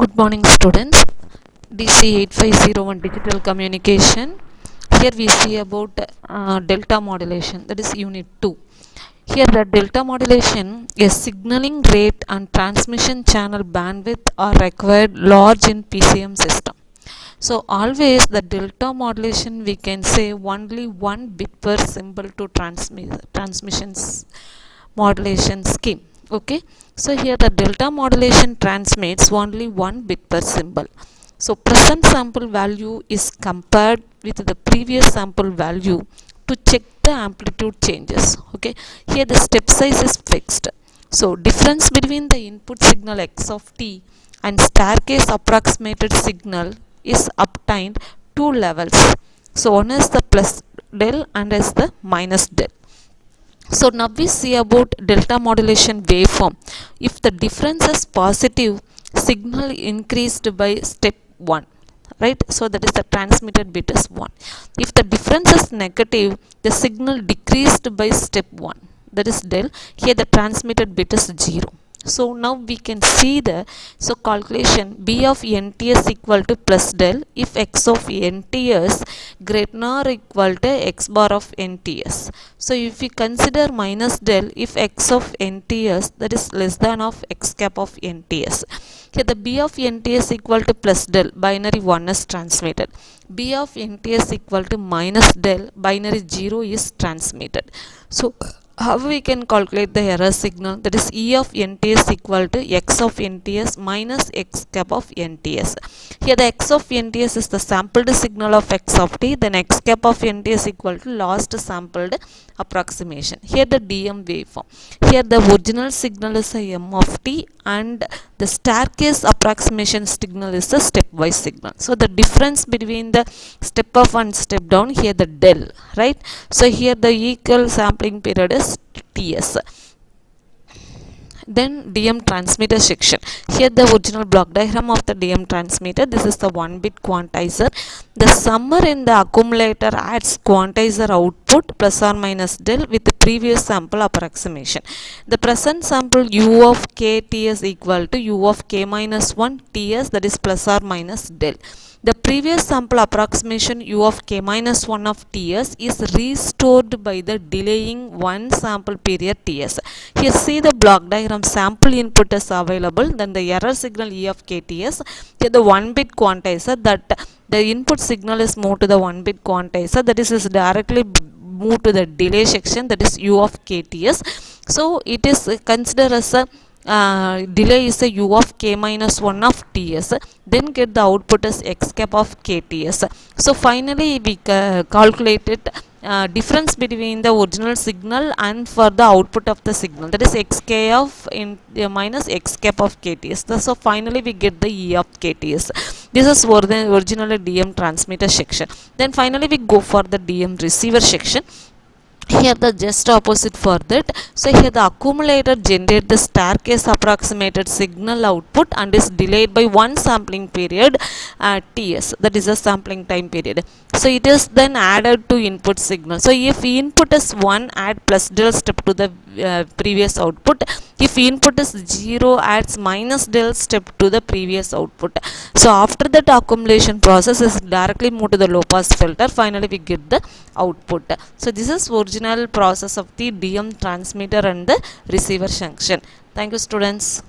Good morning, students. DC 8501 digital communication. Here we see about delta modulation, that is unit 2. Here the delta modulation is signaling rate and transmission channel bandwidth are required large in PCM system. So always the delta modulation we can say only 1 bit per symbol to transmissions modulation scheme. Okay, so here the delta modulation transmits only 1 bit per symbol. So present sample value is compared with the previous sample value to check the amplitude changes. Okay, here the step size is fixed. So difference between the input signal x of t and staircase approximated signal is obtained two levels. So one is the plus del and is the minus del. So now we see about delta modulation waveform. If the difference is positive, signal increased by step 1, right? So that is the transmitted bit is 1. If the difference is negative, the signal decreased by step 1, that is del. Here the transmitted bit is 0. So now we can see the calculation b of nts equal to plus del if x of nts greater than or equal to x bar of nts. So if we consider minus del if x of nts that is less than of x cap of nts. Here the b of nts equal to plus del, binary 1 is transmitted. b of nts equal to minus del, binary 0 is transmitted. So how we can calculate the error signal, that is E of nts equal to x of nts minus x cap of nts. Here the x of nts is the sampled signal of x of t, then x cap of nts equal to last sampled approximation. Here the DM waveform. Here the original signal is a m of t and the staircase approximation signal is a stepwise signal. So the difference between the step up and step down, here the del, right? So here the equal sampling period is ts. Then DM transmitter section. Here the original block diagram of the DM transmitter. This is the 1 bit quantizer. The summer in the accumulator adds quantizer output plus or minus del with the previous sample approximation. The present sample u of k ts equal to u of k minus 1 ts, that is plus or minus del. The previous sample approximation u of k minus 1 of ts is restored by the delaying one sample period ts. Here see the block diagram, sample input is available, then the error signal e of k ts. Here the 1 bit quantizer, that the input signal is moved to the 1 bit quantizer, that is directly moved to the delay section, that is u of k ts. So it is considered as a delay is a u of k minus 1 of ts, then get the output as x cap of kts. So finally we calculated difference between the original signal and for the output of the signal, that is xk of minus x cap of kts. So finally we get the e of kts. This is for the original DM transmitter section. Then finally we go for the DM receiver section. Here the just opposite for that. So here the accumulator generates the staircase approximated signal output and is delayed by one sampling period ts, that is a sampling time period. So it is then added to input signal. So if input is 1, add plus del step to the previous output. If input is 0, adds minus del step to the previous output. So after that accumulation process is directly moved to the low pass filter. Finally we get the output. So this is original process of the DM transmitter and the receiver junction. Thank you, students.